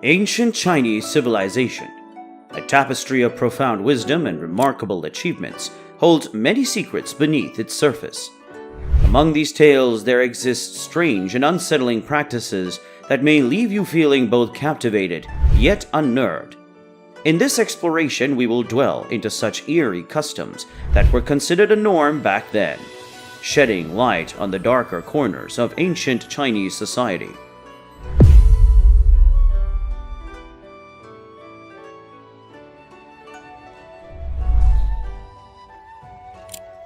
Ancient Chinese civilization, a tapestry of profound wisdom and remarkable achievements, holds many secrets beneath its surface. Among these tales, there exist strange and unsettling practices that may leave you feeling both captivated yet unnerved. In this exploration, we will dwell into such eerie customs that were considered a norm back then, shedding light on the darker corners of ancient Chinese society.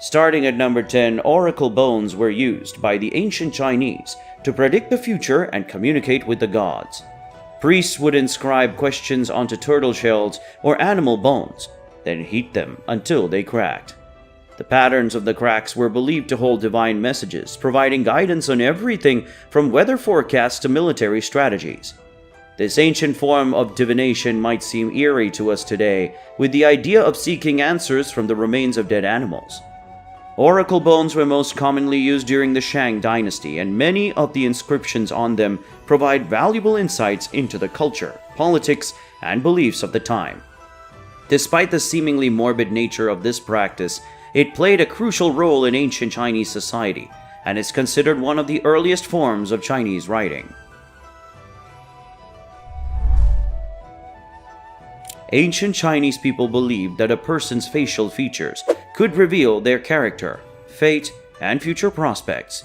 Starting at number 10, oracle bones were used by the ancient Chinese to predict the future and communicate with the gods. Priests would inscribe questions onto turtle shells or animal bones, then heat them until they cracked. The patterns of the cracks were believed to hold divine messages, providing guidance on everything from weather forecasts to military strategies. This ancient form of divination might seem eerie to us today, with the idea of seeking answers from the remains of dead animals. Oracle bones were most commonly used during the Shang dynasty, and many of the inscriptions on them provide valuable insights into the culture, politics, and beliefs of the time. Despite the seemingly morbid nature of this practice, it played a crucial role in ancient Chinese society, and is considered one of the earliest forms of Chinese writing. Ancient Chinese people believed that a person's facial features could reveal their character, fate, and future prospects.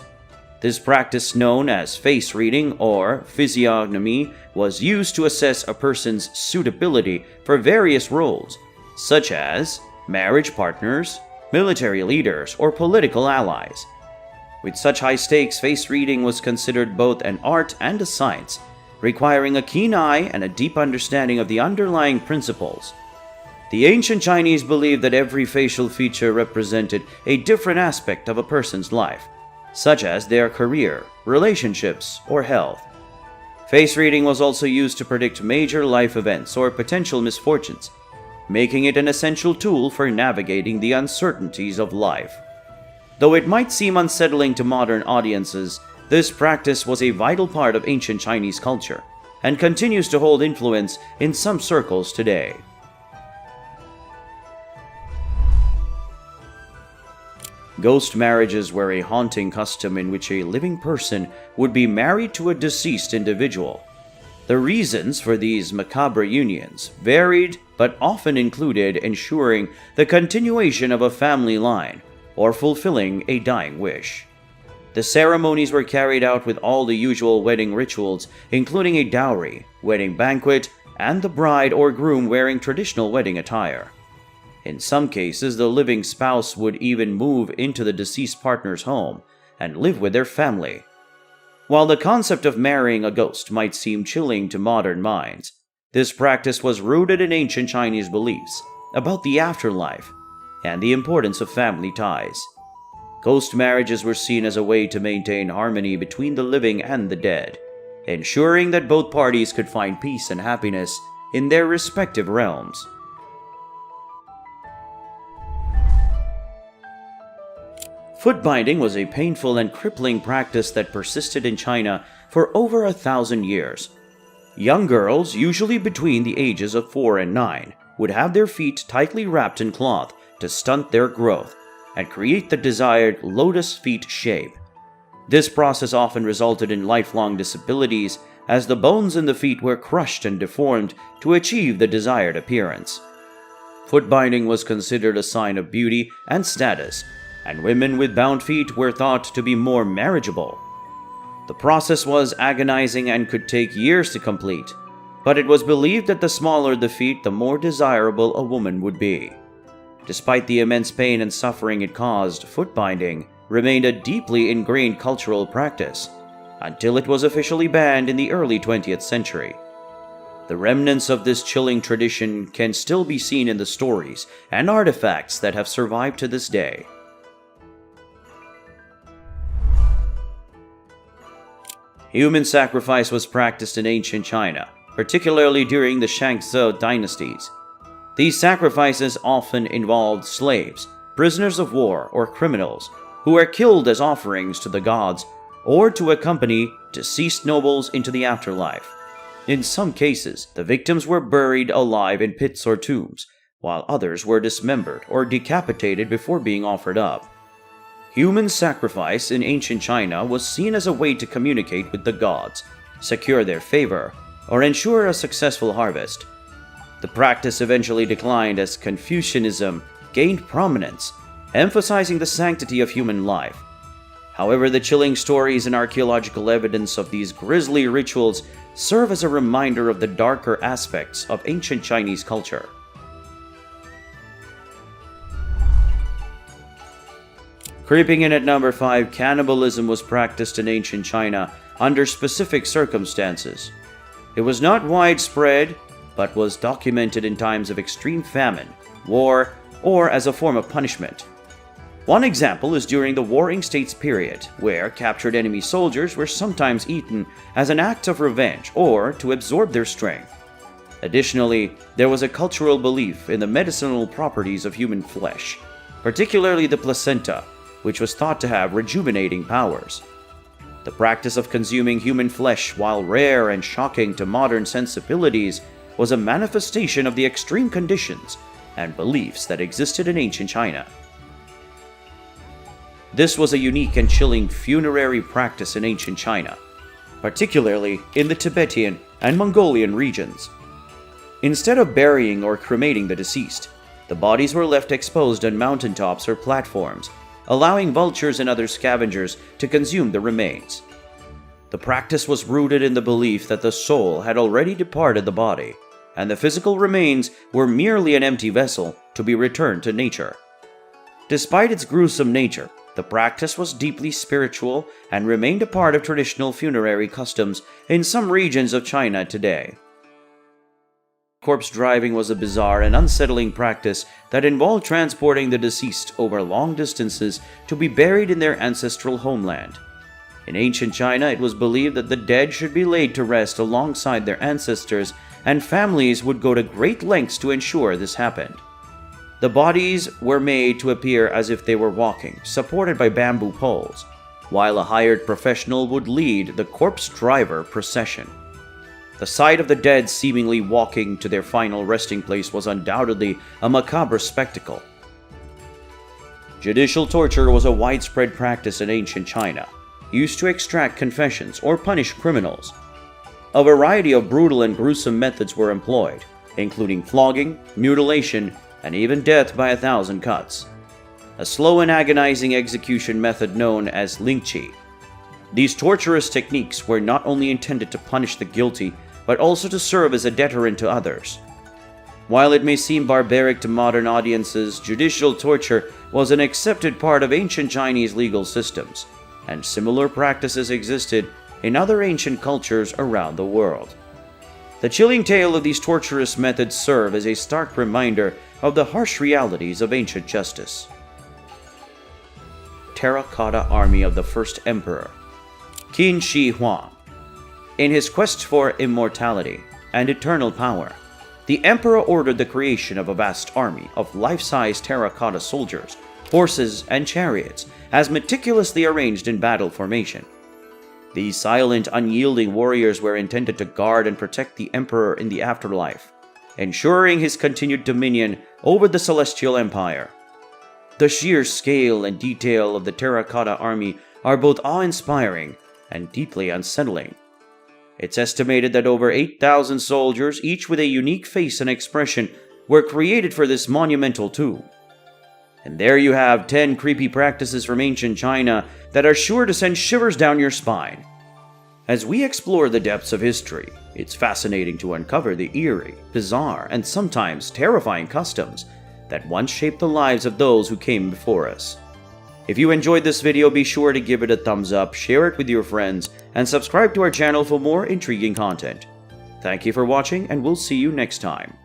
This practice, known as face reading or physiognomy, was used to assess a person's suitability for various roles, such as marriage partners, military leaders, or political allies. With such high stakes, face reading was considered both an art and a science, requiring a keen eye and a deep understanding of the underlying principles. The ancient Chinese believed that every facial feature represented a different aspect of a person's life, such as their career, relationships, or health. Face reading was also used to predict major life events or potential misfortunes, making it an essential tool for navigating the uncertainties of life. Though it might seem unsettling to modern audiences, this practice was a vital part of ancient Chinese culture and continues to hold influence in some circles today. Ghost marriages were a haunting custom in which a living person would be married to a deceased individual. The reasons for these macabre unions varied, but often included ensuring the continuation of a family line or fulfilling a dying wish. The ceremonies were carried out with all the usual wedding rituals, including a dowry, wedding banquet, and the bride or groom wearing traditional wedding attire. In some cases, the living spouse would even move into the deceased partner's home and live with their family. While the concept of marrying a ghost might seem chilling to modern minds, this practice was rooted in ancient Chinese beliefs about the afterlife and the importance of family ties. Ghost marriages were seen as a way to maintain harmony between the living and the dead, ensuring that both parties could find peace and happiness in their respective realms. Foot binding was a painful and crippling practice that persisted in China for over 1,000 years. Young girls, usually between the ages of 4 and 9, would have their feet tightly wrapped in cloth to stunt their growth and create the desired lotus feet shape. This process often resulted in lifelong disabilities, as the bones in the feet were crushed and deformed to achieve the desired appearance. Foot binding was considered a sign of beauty and status, and women with bound feet were thought to be more marriageable. The process was agonizing and could take years to complete, but it was believed that the smaller the feet, the more desirable a woman would be. Despite the immense pain and suffering it caused, foot binding remained a deeply ingrained cultural practice until it was officially banned in the early 20th century. The remnants of this chilling tradition can still be seen in the stories and artifacts that have survived to this day. Human sacrifice was practiced in ancient China, particularly during the Shang dynasties. These sacrifices often involved slaves, prisoners of war, or criminals who were killed as offerings to the gods or to accompany deceased nobles into the afterlife. In some cases, the victims were buried alive in pits or tombs, while others were dismembered or decapitated before being offered up. Human sacrifice in ancient China was seen as a way to communicate with the gods, secure their favor, or ensure a successful harvest. The practice eventually declined as Confucianism gained prominence, emphasizing the sanctity of human life. However, the chilling stories and archaeological evidence of these grisly rituals serve as a reminder of the darker aspects of ancient Chinese culture. Creeping in at number 5, cannibalism was practiced in ancient China under specific circumstances. It was not widespread, but was documented in times of extreme famine, war, or as a form of punishment. One example is during the Warring States period, where captured enemy soldiers were sometimes eaten as an act of revenge or to absorb their strength. Additionally, there was a cultural belief in the medicinal properties of human flesh, particularly the placenta, which was thought to have rejuvenating powers. The practice of consuming human flesh, while rare and shocking to modern sensibilities, was a manifestation of the extreme conditions and beliefs that existed in ancient China. This was a unique and chilling funerary practice in ancient China, particularly in the Tibetan and Mongolian regions. Instead of burying or cremating the deceased, the bodies were left exposed on mountaintops or platforms, allowing vultures and other scavengers to consume the remains. The practice was rooted in the belief that the soul had already departed the body, and the physical remains were merely an empty vessel to be returned to nature. Despite its gruesome nature, the practice was deeply spiritual and remained a part of traditional funerary customs in some regions of China today. Corpse driving was a bizarre and unsettling practice that involved transporting the deceased over long distances to be buried in their ancestral homeland. In ancient China, it was believed that the dead should be laid to rest alongside their ancestors, and families would go to great lengths to ensure this happened. The bodies were made to appear as if they were walking, supported by bamboo poles, while a hired professional would lead the corpse driver procession. The sight of the dead seemingly walking to their final resting place was undoubtedly a macabre spectacle. Judicial torture was a widespread practice in ancient China, used to extract confessions or punish criminals. A variety of brutal and gruesome methods were employed, including flogging, mutilation, and even death by 1,000 cuts. A slow and agonizing execution method known as lingqi. These torturous techniques were not only intended to punish the guilty, but also to serve as a deterrent to others. While it may seem barbaric to modern audiences, judicial torture was an accepted part of ancient Chinese legal systems, and similar practices existed in other ancient cultures around the world. The chilling tale of these torturous methods serve as a stark reminder of the harsh realities of ancient justice. Terracotta Army of the First Emperor, Qin Shi Huang. In his quest for immortality and eternal power, the emperor ordered the creation of a vast army of life-size terracotta soldiers, horses, and chariots, as meticulously arranged in battle formation. These silent, unyielding warriors were intended to guard and protect the emperor in the afterlife, ensuring his continued dominion over the celestial empire. The sheer scale and detail of the terracotta army are both awe-inspiring and deeply unsettling. It's estimated that over 8,000 soldiers, each with a unique face and expression, were created for this monumental tomb. And there you have 10 creepy practices from ancient China that are sure to send shivers down your spine. As we explore the depths of history, it's fascinating to uncover the eerie, bizarre, and sometimes terrifying customs that once shaped the lives of those who came before us. If you enjoyed this video, be sure to give it a thumbs up, share it with your friends, and subscribe to our channel for more intriguing content. Thank you for watching, and we'll see you next time.